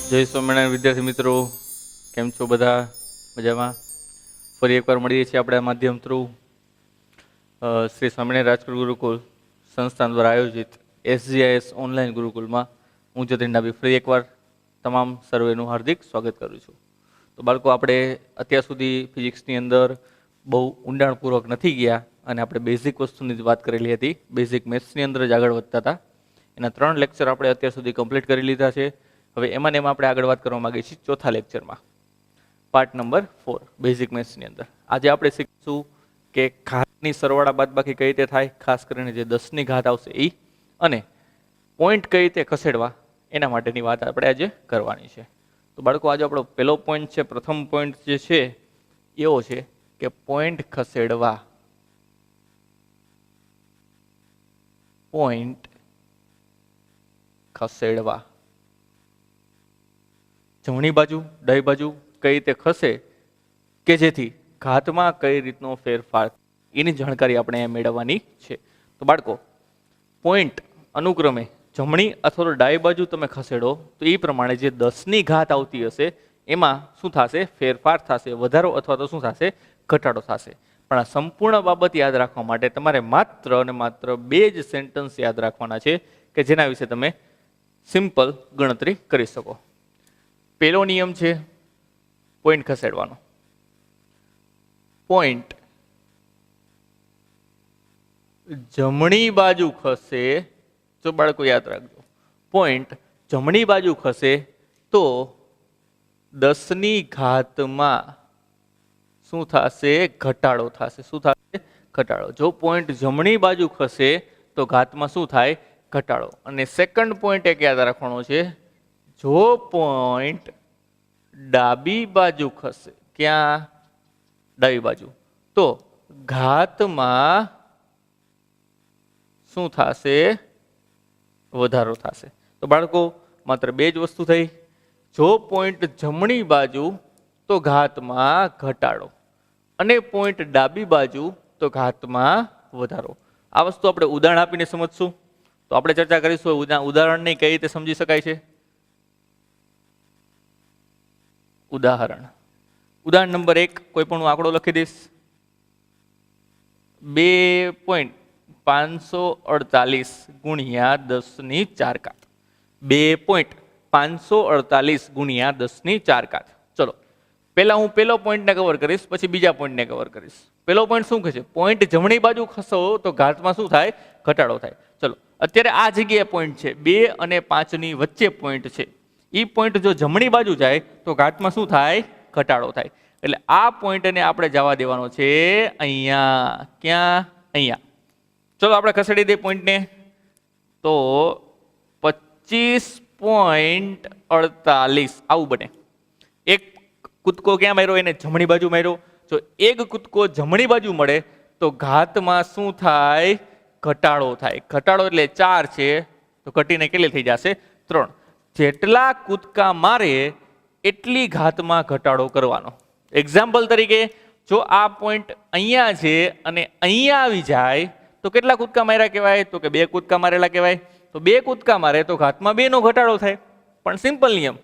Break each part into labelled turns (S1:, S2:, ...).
S1: જય સ્વામિનારાયણ વિદ્યાર્થી મિત્રો, કેમ છો બધા? મજામાં? ફરી એકવાર મળીએ છીએ આપણે માધ્યમ થ્રુ શ્રી સ્વામિનારાયણ રાજકોટ ગુરુકુળ સંસ્થાન દ્વારા આયોજિત SGIS ઓનલાઈન ગુરુકુળમાં હું જતીન ડાભી ફરી એકવાર તમામ સર્વેનું હાર્દિક સ્વાગત કરું છું. તો બાળકો, આપણે અત્યાર સુધી ફિઝિક્સની અંદર બહુ ઊંડાણપૂર્વક નથી ગયા અને આપણે બેઝિક વસ્તુની જ વાત કરેલી હતી. બેઝિક મેથ્સની અંદર જ આગળ વધતા હતા. એના 3 લેક્ચર આપણે અત્યાર સુધી કમ્પ્લીટ કરી લીધા છે. હવે એમાં આપણે આગળ વાત કરવા માંગીએ છીએ ચોથા લેક્ચરમાં, પાર્ટ નંબર 4 બેઝિક મેથ્સની અંદર. આજે આપણે શીખીશું કે ઘાતની સરવાળા બાદબાકી કઈ રીતે થાય, ખાસ કરીને જે 10ની ઘાત આવશે એ, અને પોઈન્ટ કઈ રીતે ખસેડવા એના માટેની વાત આપણે આજે કરવાની છે. તો બાળકો, આજે આપણો પહેલો પોઈન્ટ છે, પ્રથમ પોઈન્ટ જે છે એવો છે કે પોઈન્ટ ખસેડવા. પોઈન્ટ ખસેડવા જમણી બાજુ ડાબી બાજુ કઈ રીતે ખસે કે જેથી ઘાતમાં કઈ રીતનો ફેરફાર, એની જાણકારી આપણે મેળવવાની છે. તો બાળકો, પોઈન્ટ અનુક્રમે જમણી અથવા તો ડાબી બાજુ તમે ખસેડો તો એ પ્રમાણે જે 10ની ઘાત આવતી હશે એમાં શું થશે? ફેરફાર થશે, વધારો અથવા તો શું થશે? ઘટાડો થશે. પણ આ સંપૂર્ણ બાબત યાદ રાખવા માટે તમારે માત્ર અને માત્ર 2 જ સેન્ટેન્સ યાદ રાખવાના છે કે જેના વિશે તમે સિમ્પલ ગણતરી કરી શકો. પહેલો નિયમ છે પોઈન્ટ ખસેડવાનો. પોઈન્ટ જમણી બાજુ ખસે, તો બાળકો યાદ રાખજો, પોઈન્ટ જમણી બાજુ ખસે તો 10ની ઘાતમાં શું થશે? ઘટાડો થશે. શું થશે? ઘટાડો. જો પોઈન્ટ જમણી બાજુ ખસે તો ઘાતમાં શું થાય? ઘટાડો. અને સેકન્ડ પોઈન્ટ એક યાદ રાખવાનો છે, જો પોઈન્ટ ડાબી બાજુ ખસે, ક્યાં? ડાબી બાજુ, તો ઘાતમાં શું થશે? વધારો થશે. તો બાળકો, માત્ર 2 જ વસ્તુ થઈ. જો પોઈન્ટ જમણી બાજુ તો ઘાતમાં ઘટાડો, અને પોઈન્ટ ડાબી બાજુ તો ઘાતમાં વધારો. આ વસ્તુ આપણે ઉદાહરણ આપીને સમજશું. તો આપણે ચર્ચા કરીશું ઉદાહરણને કઈ રીતે સમજી શકાય છે. ઉદાહરણ નંબર 1, કોઈ પણ હું આંકડો લખી દઈશ. 2.548 ગુણ્યા 10ની 4 ઘાત. 2.548 ગુણ્યા 10ની 4 ઘાત. ચલો, પહેલા હું પહેલો પોઈન્ટને કવર કરીશ, પછી બીજા પોઈન્ટને કવર કરીશ. પહેલો પોઈન્ટ શું કહે છે? પોઈન્ટ જમણી બાજુ ખસો તો ઘાતમાં શું થાય? ઘટાડો થાય. ચલો, અત્યારે આ જગ્યાએ પોઈન્ટ છે, 2 અને 5ની વચ્ચે પોઈન્ટ છે. એ પોઈન્ટ જો જમણી બાજુ જાય તો ઘાતમાં શું થાય? ઘટાડો થાય. એટલે આ પોઈન્ટને આપણે જવા દેવાનો છે અહીંયા. ક્યાં? અહીંયા. ચલો, આપણે ખસેડી દઈએ પોઈન્ટને. તો 25.48 આવું બને. એક કૂદકો ક્યાં માર્યો? એને જમણી બાજુ માર્યો. જો એક કૂદકો જમણી બાજુ મળે તો ઘાતમાં શું થાય? ઘટાડો થાય. ઘટાડો એટલે 4 છે તો ઘટીને કેટલી થઈ જશે? 3. જેટલા કૂદકા મારે એટલી ઘાતમાં ઘટાડો કરવાનો. એક્ઝામ્પલ તરીકે, જો આ પોઈન્ટ અહીંયા છે અને અહીંયા આવી જાય તો કેટલા કૂદકા માર્યા કહેવાય? તો કે 2 કૂદકા મારેલા કહેવાય. તો 2 કૂદકા મારે તો ઘાતમાં 2 નો ઘટાડો થાય. પણ સિમ્પલ નિયમ,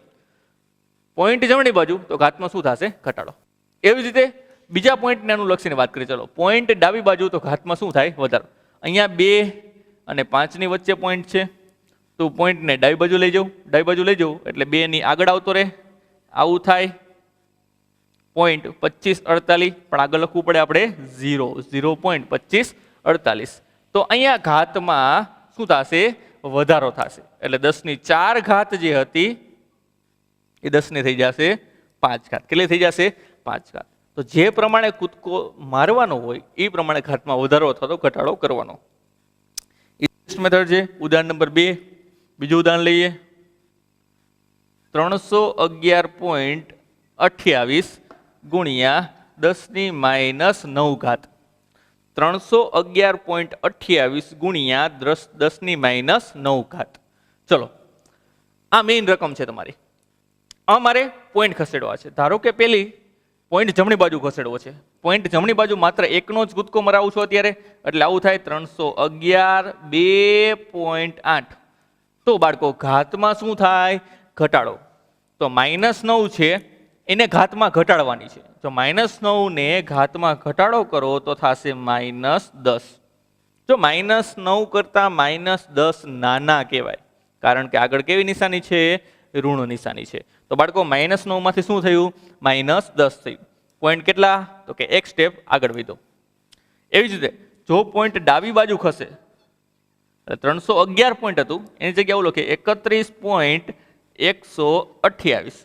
S1: પોઈન્ટ જમણી બાજુ તો ઘાતમાં શું થશે? ઘટાડો. એવી જ રીતે બીજા પોઈન્ટને અનુલક્ષીને વાત કરીએ. ચલો, પોઈન્ટ ડાબી બાજુ તો ઘાતમાં શું થાય? વધારો. અહીંયા 2 અને 5ની વચ્ચે પોઈન્ટ છે તો પોઈન્ટને ડાબી બાજુ લઈ જાઉં. ડાબી બાજુ લઈ જાઉં એટલે 2ની આગળ આવતો રહે. આવું થાય. પોઈન્ટ 2548, પણ આગળ લખવું પડે આપણે 0.2548. તો અહીંયા ઘાતમાં શું થશે? વધારો થશે. એટલે 10ની 4 ઘાત જે હતી એ 10ની થઈ જશે 5 ઘાત. કેટલી થઈ જશે? 5 ઘાત. તો જે પ્રમાણે કૂદકો મારવાનો હોય એ પ્રમાણે ઘાતમાં વધારો અથવા તો ઘટાડો કરવાનો. મેથડ છે. ઉદાહરણ નંબર 2, બીજું ઉદાહરણ લઈએ. 311.28 ગુણ્યા 10ની -9 ઘાત. 311.28 ગુણ્યા 10ની -9 ઘાત. ચલો, આ મેઇન રકમ છે તમારી. અમારે પોઈન્ટ ખસેડવા છે. ધારો કે પેલી પોઈન્ટ જમણી બાજુ ખસેડવો છે. પોઈન્ટ જમણી બાજુ માત્ર એકનો જ કૂદકો મરાવું છું અત્યારે, એટલે આવું થાય 311 2.8. તો બાળકો ઘાતમાં શું થાય? ઘટાડો. તો -9 છે એને ઘાતમાં ઘટાડવાની છે. જો -9 ને ઘાતમાં ઘટાડો કરો તો થશે -10. જો -9 કરતા -10 નાના કહેવાય, કારણ કે આગળ કેવી નિશાની છે? ઋણ નિશાની છે. તો બાળકો -9 માંથી શું થયું? -10 થયું. પોઈન્ટ કેટલા? તો કે એક સ્ટેપ આગળ વધ્યો. એવી જ રીતે જો પોઈન્ટ ડાબી બાજુ ખસે, 311 પોઈન્ટ હતું એની જગ્યાએ એવું લખે 31.128,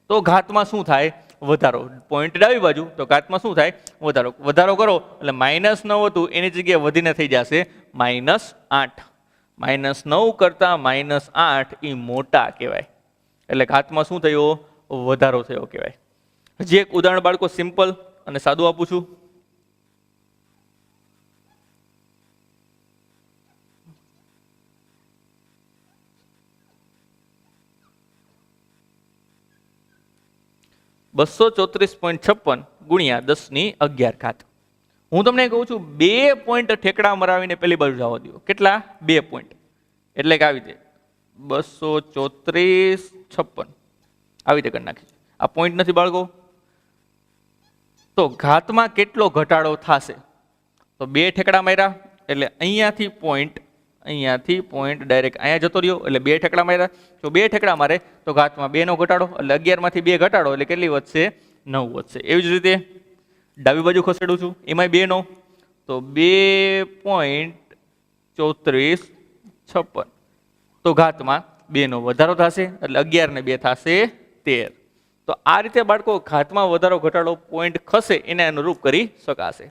S1: તો ઘાતમાં શું થાય? વધારો. પોઈન્ટ ડાબી બાજુ તો ઘાતમાં શું થાય? વધારો. વધારો કરો એટલે -9 હતું એની જગ્યાએ વધીને થઈ જશે -8. -9 કરતા -8 એ મોટા કહેવાય, એટલે ઘાતમાં શું થયો? વધારો થયો કહેવાય. હજી એક ઉદાહરણ બાળકો સિમ્પલ અને સાદું આપું છું. (234.56 ગુણ્યા 10^11). હું તમને કહું છું 2 પોઈન્ટ ઠેકડા મરાવીને પેલી બાજુ જવા દો. કેટલા? 2 પોઈન્ટ, એટલે કે આવી રીતે 234.56 આવી રીતે કરી નાખી. આ પોઈન્ટ નથી બાળકો, તો ઘાતમાં કેટલો ઘટાડો થશે? તો 2 ઠેકડા માર્યા એટલે અહીંયાથી પોઈન્ટ ડાયરેક્ટ અહીંયા જતો રહ્યો, એટલે 2 ઠેકડા માર્યા. જો 2 ઠેકડા મારે તો ઘાતમાં 2 નો ઘટાડો, એટલે 11 માંથી 2 ઘટાડો એટલે કેટલી વધશે? 9 વધશે. એવી જ રીતે ડાબી બાજુ ખસેડું છું, એમાંય 2 નો, તો 2.3456, તો ઘાતમાં 2 નો વધારો થશે એટલે 11 ને 2 થશે 13. તો આ રીતે બાળકો ઘાતમાં વધારો ઘટાડો પોઈન્ટ ખસે એને અનુરૂપ કરી શકાશે.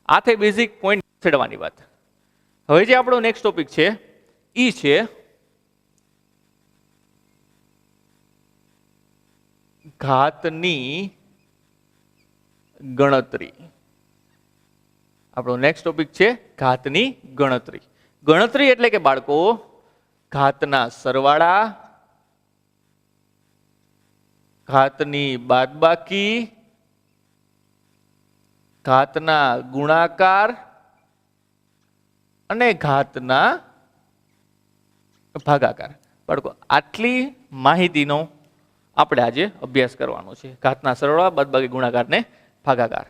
S1: આ થઈ બેઝિક પોઈન્ટ ખસેડવાની વાત. હવે જે આપણો નેક્સ્ટ ટોપિક છે ઈ છે ઘાતની ગણતરી. આપણો નેક્સ્ટ ટોપિક છે ઘાતની ગણતરી. ગણતરી એટલે કે બાળકો ઘાતના સરવાળા, ઘાતની બાદબાકી, ઘાતના ગુણાકાર અને ઘાતના ભાગાકાર. બાળકો આટલી માહિતીનો આપણે આજે અભ્યાસ કરવાનો છે. ઘાતના સરવાળા, બાદબાકી, ગુણાકાર ને ભાગાકાર.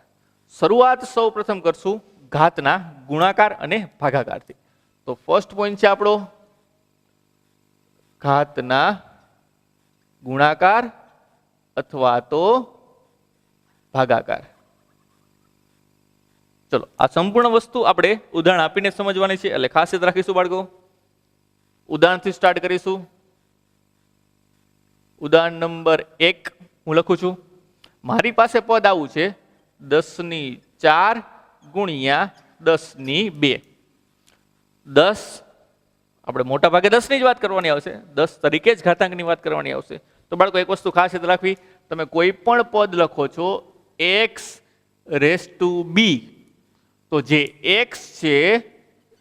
S1: શરૂઆત સૌ પ્રથમ કરશું ઘાતના ગુણાકાર અને ભાગાકારથી. તો ફર્સ્ટ પોઈન્ટ છે આપણો ઘાતના ગુણાકાર અથવા તો ભાગાકાર. ચલો આ સંપૂર્ણ વસ્તુ આપણે ઉદાહરણ આપીને સમજવાની છે, એટલે ખાસ યાદ રાખીશું બાળકો. ઉદાહરણથી સ્ટાર્ટ કરીશું. ઉદાહરણ નંબર 1 હું લખું છું. મારી પાસે પદ આવું છે 10^4 ગુણ્યા 10^2. 10 આપણે મોટા ભાગે 10 ની જ વાત કરવાની આવશે, 10 તરીકે જ ઘાતાંકની વાત કરવાની આવશે. તો બાળકો એક વસ્તુ ખાસ યાદ રાખવી, તમે કોઈ પણ પદ લખો છો x⁵b, તો જે x છે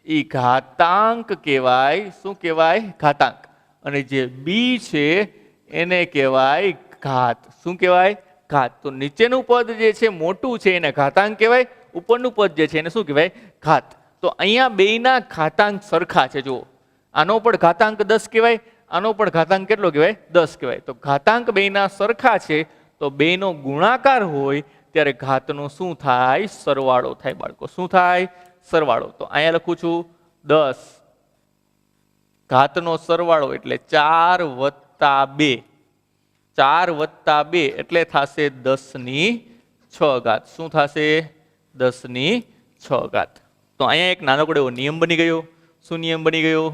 S1: એ ઘાતાંક કહેવાય. શું કહેવાય? ઘાતાંક. અને જે b છે એને કહેવાય ઘાત. શું કહેવાય? ઘાત. તો નીચેનું પદ જે છે મોટું છે એને ઘાતાંક કહેવાય, ઉપરનું પદ જે છે એને શું કહેવાય? ઘાત. તો અહીંયા બેયના ઘાતાંક સરખા છે. જુઓ, આનો પણ ઘાતાંક 10 કહેવાય, આનો પણ ઘાતાંક કેટલો કહેવાય? 10 કહેવાય. તો ઘાતાંક બેયના સરખા છે, તો બેયનો ગુણાકાર હોય ત્યારે ઘાતનો શું થાય? સરવાળો થાય બાળકો. શું થાય? સરવાળો. તો અહીંયા લખું છું 10, ઘાતનો સરવાળો એટલે 4 + 2. 4 + 2 એટલે થશે 10^6. શું થશે? 10^6. તો અહીંયા એક નાનકડો એવો નિયમ બની ગયો. શું નિયમ બની ગયો?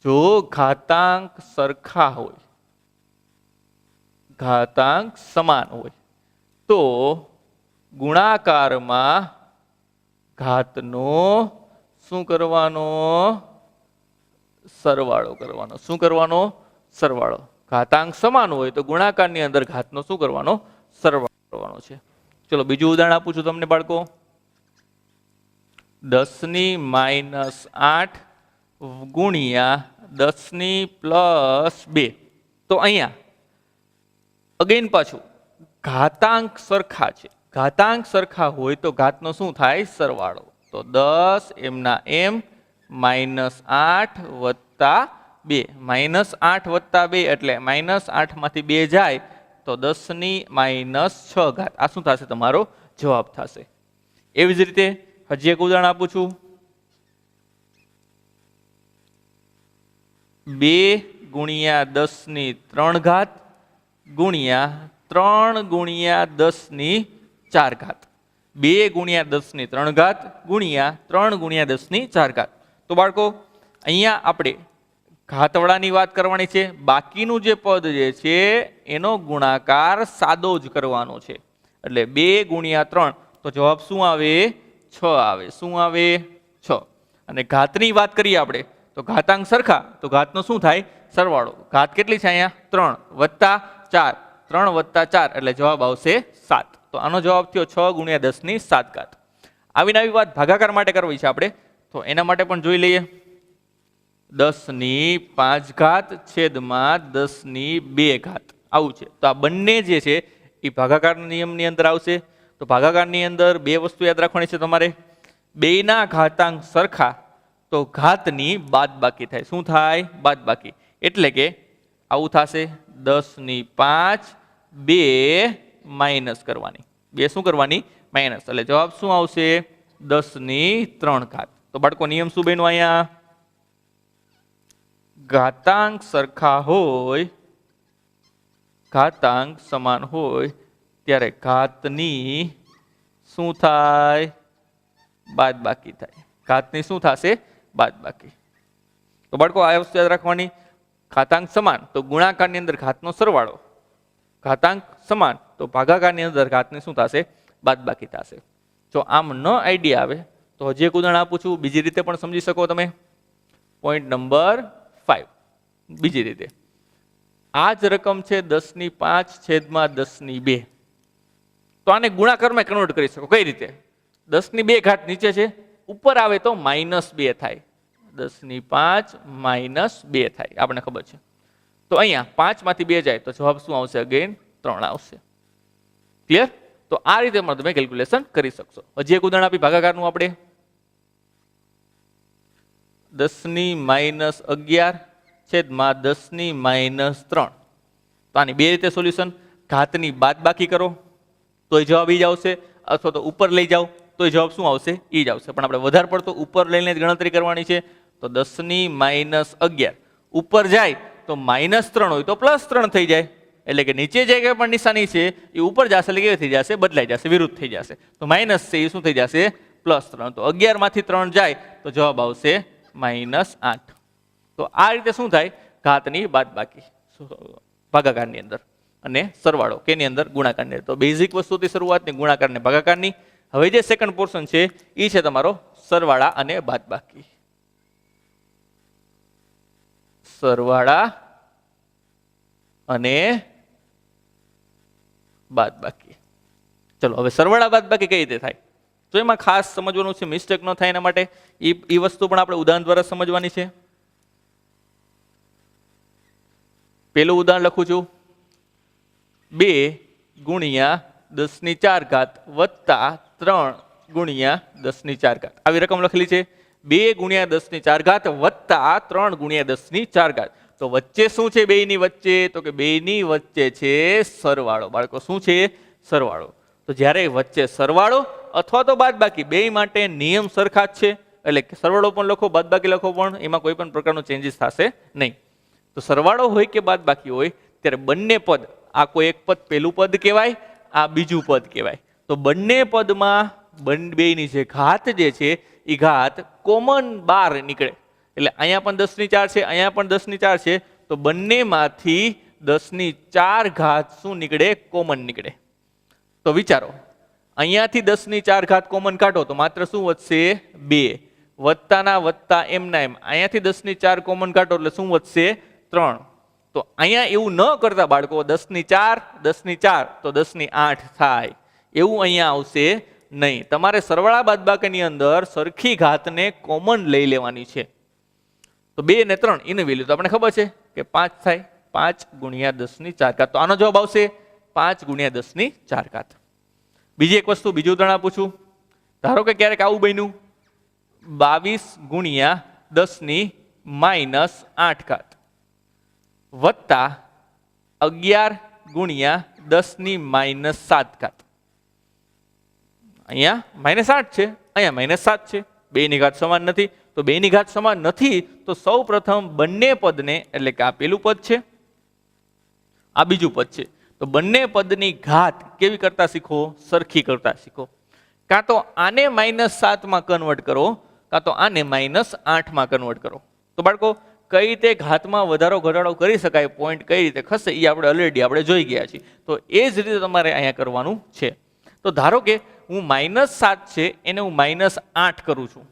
S1: જો ઘાતાંક સરખા હોય, ઘાતાંક સમાન હોય, તો ગુણાકારમાં ઘાતનો શું કરવાનો? સરવાળો કરવાનો. શું કરવાનો? સરવાળો. ઘાતાંક સમાન હોય તો ગુણાકારની અંદર ઘાતનો શું કરવાનો? સરવાળો કરવાનો છે. ચલો બીજું ઉદાહરણ આપું છું તમને બાળકો. 10^-8 ગુણ્યા 10^+2. તો અહીંયા અગેન પાછું ઘાતાંક સરખા છે. ઘાતાંક સરખા હોય તો ઘાતનો શું થાય? સરવાળો. તો 10 (m) -8 + 2 -8 + 2 એટલે -8 માંથી 2 જાય તો 10⁻⁻6 આ શું થશે? તમારો જવાબ થશે. એવી જ રીતે હજી એક ઉદાહરણ આપું છું. 2 × 10⁻³ ગુણ્યા 3 × 10⁻⁴. 2 × 10⁻³ ગુણ્યા 3 × 10⁻⁴. તો બાળકો અહીંયા આપણે ઘાતવાળાની વાત કરવાની છે. બાકીનું જે પદ જે છે એનો ગુણાકાર સાદો જ કરવાનો છે. એટલે 2 × 3 તો જવાબ શું આવે? 6 આવે. શું આવે? 6. અને ઘાતની વાત કરીએ આપણે તો ઘાતાંક સરખા તો ઘાતનો શું થાય? સરવાળો. ઘાત કેટલી છે અહીંયા? 3 + 4. 3 + 4 એટલે જવાબ આવશે 7. તો આનો જવાબ થયો 6 × 10⁻⁷. આવીને આવી વાત ભાગાકાર માટે કરવી છે આપણે તો એના માટે પણ જોઈ લઈએ. 10⁵ છેદમાં 10⁵ આવું છે. તો આ બંને જે છે એ ભાગાકાર નિયમની અંદર આવશે. તો ભાગાકારની અંદર બે વસ્તુ યાદ રાખવાની છે તમારે. બેયના ઘાતાંક સરખા તો ઘાતની બાદબાકી થાય. શું થાય? બાદબાકી. એટલે કે આવું થશે 10⁵ 2 માઇનસ કરવાની. 2 શું કરવાની? માઇનસ. એટલે જવાબ શું આવશે? 10⁵. તો બાળકો નિયમ શું બન્યો અહીંયા? ઘાતાંક સરખા હોય, ઘાતાંક સમાન હોય ત્યારે ઘાતની શું થાય? બાદબાકી થાય. ઘાતની શું થશે? બાદબાકી. તો બાળકો આ વસ્તુ યાદ રાખવાની. ઘાતાંક સમાન તો ગુણાકારની અંદર ઘાતનો સરવાળો, ઘાતાંક સમાન તો ભાગાકારની અંદર ઘાતની શું થશે? બાદબાકી થશે. જો આમ ન આઈડિયા આવે તો હજી એક ઉદાહરણ આપું છું. બીજી રીતે પણ સમજી શકો તમે. Point number 5. બીજી રીતે આ જ રકમ છે 10⁵ છેદમાં 10⁵. તો આને ગુણાકારમાં કન્વર્ટ કરી શકો. કઈ રીતે? 10⁵ નીચે છે, ઉપર આવે તો -2 થાય. 10⁵ -2 થાય આપણને ખબર છે. તો અહીંયા 5 માંથી 2 જાય તો જવાબ શું આવશે? અગેન 3 આવશે. ક્લિયર? તો આ રીતે પણ તમે કેલ્ક્યુલેશન કરી શકશો. હજી એક ઉદાહરણ આપી ભાગાકારનું આપણે. 10⁻11 છેદમાં 10⁻3. તો આની બે રીતે સોલ્યુશન. ઘાતની બાદબાકી કરો તોય જવાબ ઈ જ આવશે, અથવા તો ઉપર લઈ જાઓ તોય જવાબ શું આવશે? ઈ જ આવશે. પણ આપણે વધારે પડતો ઉપર લઈને જ ગણતરી કરવાની છે. તો 10⁻11 ઉપર જાય તો -3 હોય તો +3 થઈ જાય. એટલે કે નીચે જે કંઈ પણ નિશાની છે એ ઉપર જશે એટલે કેવી થઈ જશે? બદલાઈ જશે, વિરુદ્ધ થઈ જશે. તો માઇનસ છે એ શું થઈ જશે? +3. તો 11 માંથી 3 જાય તો જવાબ આવશે -8. તો આ રીતે શું થાય? ઘાતની બાદબાકી ભાગાકારની અંદર અને સરવાળો કેની અંદર? ગુણાકારની અંદર. તો બેઝિક વસ્તુથી શરૂઆતની ગુણાકાર ને ભાગાકારની. હવે જે સેકન્ડ પોર્શન છે એ છે તમારો સરવાળા અને બાદબાકી. સરવાળા અને બાદબાકી. ચલો હવે સરવાળા બાદબાકી કઈ રીતે થાય? તો એમાં ખાસ સમજવાનું છે, મિસ્ટેક ન થાય એના માટે એ વસ્તુ પણ આપણે ઉદાહરણ દ્વારા સમજવાની છે. પેલું ઉદાહરણ લખું છું. 2 × 10⁴ વત્તા 3 × 10⁴. આવી રકમ લખેલી છે. 2 × 10⁴ વત્તા 3 × 10⁴. તો વચ્ચે શું છે બેયની વચ્ચે? તો કે બેયની વચ્ચે છે સરવાળો. બાળકો શું છે? સરવાળો. તો જ્યારે વચ્ચે સરવાળો અથવા તો બાદબાકી બેય માટે નિયમ સરખા જ છે. એટલે કે સરવાળો પણ લખો, બાદબાકી લખો, પણ એમાં કોઈ પણ પ્રકારનો ચેન્જીસ થશે નહીં. તો સરવાળો હોય કે બાદબાકી હોય ત્યારે બંને પદ, આ કોઈ એક પદ પહેલું પદ કહેવાય, આ બીજું પદ કહેવાય. તો બંને પદમાં બેયની જે ઘાત જે છે એ ઘાત કોમન બહાર નીકળે. એટલે અહીંયા પણ 10⁴ છે, અહીંયા પણ 10⁴ છે. તો બંનેમાંથી 10⁴ શું નીકળે? કોમન નીકળે. તો વિચારો, અહીંયાથી 10⁴ કોમન કાઢો તો માત્ર શું વધશે? 2. વત્તાના વત્તા એમના એમ. અહીંયાથી 10⁴ કોમન કાઢો એટલે શું વધશે? 3. તો અહીંયા એવું ન કરતા બાળકો 10⁴ 10⁴ તો 10⁸ થાય. એવું અહીંયા આવશે નહીં. તમારે સરવાળા બાદબાકીની અંદર સરખી ઘાતને કોમન લઈ લેવાની છે. તો 2 અને 3 એની વેલ્યુ તો આપણે ખબર છે કે 5 થાય. 5 × 10⁴. તો આનો જવાબ આવશે 5 × 10⁴. બીજી એક વસ્તુ, બીજું ઉદાહરણ આપું છું. ધારો કે ક્યારેક આવું બન્યું 22 × માઇનસ 8 ઘાત વત્તા 11 ગુણ્યા 10 ની માઇનસ 7 ઘાત. અહીંયા માઇનસ 8 છે, અહીંયા માઇનસ 7 છે, બેની ઘાત સમાન નથી. તો બેની ઘાત સમાન નથી તો સૌ પ્રથમ બંને પદને, એટલે કે આ પેલું પદ છે, આ બીજું પદ છે, તો બંને પદની ઘાત કેવી કરતા શીખો? સરખી કરતા શીખો. કાં તો આને -7 માં કન્વર્ટ કરો, કાં તો આને -8 માં કન્વર્ટ કરો. તો બાળકો કઈ રીતે ઘાતમાં વધારો ઘટાડો કરી શકાય, પોઈન્ટ કઈ રીતે ખસે, એ આપણે ઓલરેડી આપણે જોઈ ગયા છીએ. તો એ જ રીતે તમારે અહીંયા કરવાનું છે. તો ધારો કે હું -7 છે એને હું -8 કરું છું.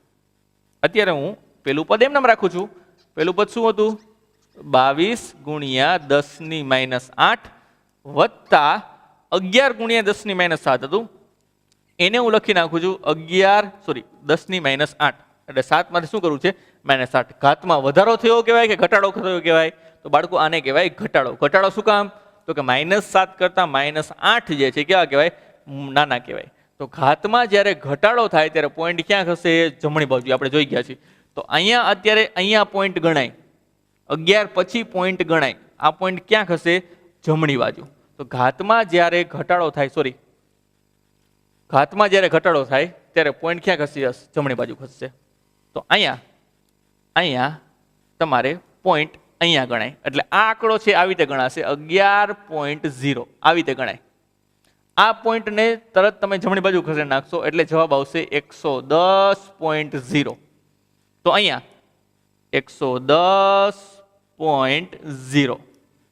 S1: અત્યારે હું પેલું પદ એમ નામ રાખું છું. પેલું પદ શું હતું? 22 ગુણ્યા 10 ની -8 વત્તા 11 ગુણ્યા 10 ની -7 હતું. એને હું લખી નાખું છું 10 ની -8, એટલે 7 માંથી શું કરવું છે? -8. ઘાતમાં વધારો થયો કહેવાય કે ઘટાડો થયો કહેવાય? તો બાળકો આને કહેવાય ઘટાડો. ઘટાડો શું કામ? તો કે -7 કરતા -8 જે છે કેવા કહેવાય? નાના કહેવાય. તો ઘાતમાં જ્યારે ઘટાડો થાય ત્યારે પોઈન્ટ ક્યાં ખસે? જમણી બાજુ. આપણે જોઈ ગયા છીએ. તો અહીંયા અત્યારે અહીંયા પોઈન્ટ ગણાય, 11 પછી પોઈન્ટ ગણાય. આ પોઈન્ટ ક્યાં ખસે? જમણી બાજુ. તો ઘાતમાં જ્યારે ઘટાડો થાય, સોરી, ઘાતમાં જ્યારે ઘટાડો થાય ત્યારે પોઈન્ટ ક્યાં ખસી? જમણી બાજુ ખસશે. તો અહીંયા તમારે પોઈન્ટ અહીંયા ગણાય. એટલે આ આંકડો છે આવી રીતે ગણાશે 11.0 આવી રીતે ગણાય. આ પોઈન્ટને તરત તમે જમણી બાજુ ખસેડી નાખશો એટલે જવાબ આવશે 110.0. તો અહીંયા 110.0.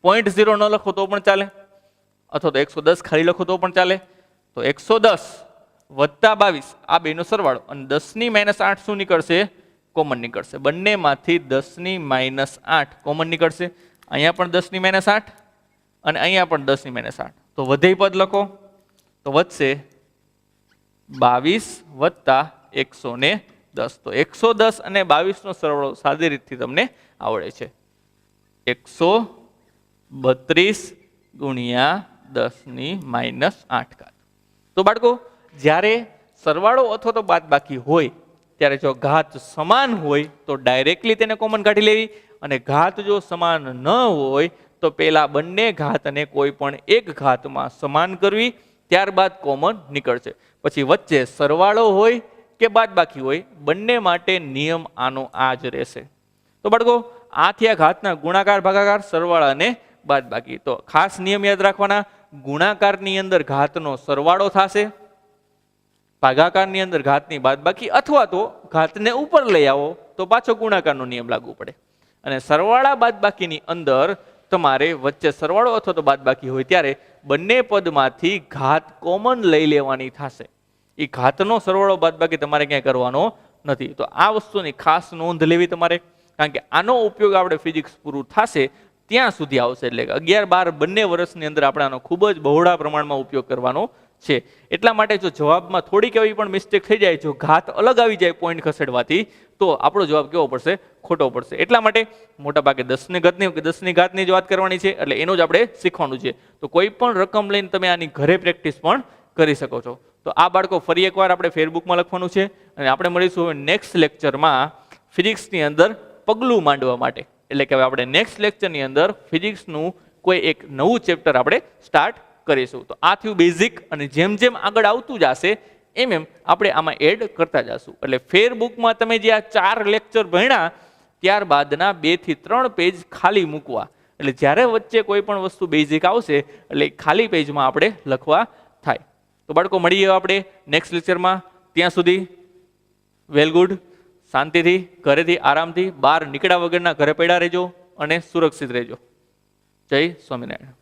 S1: 0.0 ન લખો તો પણ ચાલે, અથવા તો 110 ખાલી લખો તો પણ ચાલે. તો 110 વત્તા 22 આ બેનો સરવાળો, અને 10 ની -8 શું નીકળશે? કોમન નીકળશે. બંનેમાંથી 10 ની -8 કોમન નીકળશે. અહીંયા પણ 10 ની -8 અને અહીંયા પણ 10 ની -8. તો વધેય પદ લખો તો વધશે 22 વત્તા 110. તો 110 અને 22 નો સરવાળો સાદી રીતથી તમને આવડે છે. 132 ગુણ્યા 10 ની -8 ઘાત. તો બાળકો જ્યારે સરવાળો અથવા તો બાદબાકી હોય ત્યારે જો ઘાત સમાન હોય તો ડાયરેક્ટલી તેને કોમન કાઢી લેવી, અને ઘાત જો સમાન ન હોય તો પેલા બંને ઘાતને કોઈ પણ એક ઘાતમાં સમાન કરવી, ત્યારબાદ કોમન નીકળશે. પછી વચ્ચે સરવાળો હોય કે બાદબાકી હોય, બંને માટે નિયમ આનો આ જ રહેશે. તો બાળકો આ થયા ઘાતના ગુણાકાર, ભાગાકાર, સરવાળા અને બાદબાકી. તો ખાસ નિયમ યાદ રાખવાના, ગુણાકારની અંદર ઘાતનો સરવાળો થશે, ભાગાકારની અંદર ઘાતની બાદબાકી, અથવા તો ઘાતને ઉપર લઈ આવો તો પાછો ગુણાકારનો નિયમ લાગુ પડે. અને સરવાળા બાદબાકીની અંદર તમારે વચ્ચે સરવાળો અથવા તો બાદબાકી હોય ત્યારે બંને પદમાંથી ઘાત કોમન લઈ લેવાની થશે. એ ઘાતનો સરવાળો બાદબાકી તમારે ક્યાંય કરવાનો નથી. તો આ વસ્તુની ખાસ નોંધ લેવી તમારે, કારણ કે આનો ઉપયોગ આપણે ફિઝિક્સ પૂરું થશે ત્યાં સુધી આવશે. એટલે કે 11-12 બંને વર્ષની અંદર આપણે આનો ખૂબ જ બહોળા પ્રમાણમાં ઉપયોગ કરવાનો છે. એટલા માટે જો જવાબમાં થોડીક એવી પણ મિસ્ટેક થઈ જાય, જો ઘાત અલગ આવી જાય પોઈન્ટ ખસેડવાથી, તો આપણો જવાબ કેવો પડશે? ખોટો પડશે. એટલા માટે મોટા ભાગે 10 ની ઘાતની જ વાત કરવાની છે, એટલે એનું જ આપણે શીખવાનું છે. તો કોઈ પણ રકમ લઈને તમે આની ઘરે પ્રેક્ટિસ પણ કરી શકો છો. તો આ બાળકો ફરી એકવાર આપણે ફેરબુકમાં લખવાનું છે, અને આપણે મળીશું નેક્સ્ટ લેક્ચરમાં ફિઝિક્સની અંદર પગલું માંડવા માટે. એટલે કે હવે આપણે નેક્સ્ટ લેક્ચરની અંદર ફિઝિક્સનું કોઈ એક નવું ચેપ્ટર આપણે સ્ટાર્ટ કરીશું. તો આ થયું બેઝિક, અને જેમ જેમ આગળ આવતું જશે એમ આપણે આમાં એડ કરતા જશું. એટલે ફેરબુકમાં તમે જે આ 4 લેક્ચર ભણ્યા ત્યારબાદના 2 થી 3 પેજ ખાલી મૂકવા. એટલે જ્યારે વચ્ચે કોઈ પણ વસ્તુ બેઝિક આવશે એટલે ખાલી પેજમાં આપણે લખવા થાય. તો બાળકો મળીએ આપણે નેક્સ્ટ લેક્ચરમાં. ત્યાં સુધી વેલ ગુડ, શાંતિથી, ઘરેથી આરામથી, બહાર નીકળ્યા વગરના ઘરે પડ્યા રહેજો અને સુરક્ષિત રહેજો. જય સ્વામિનારાયણ.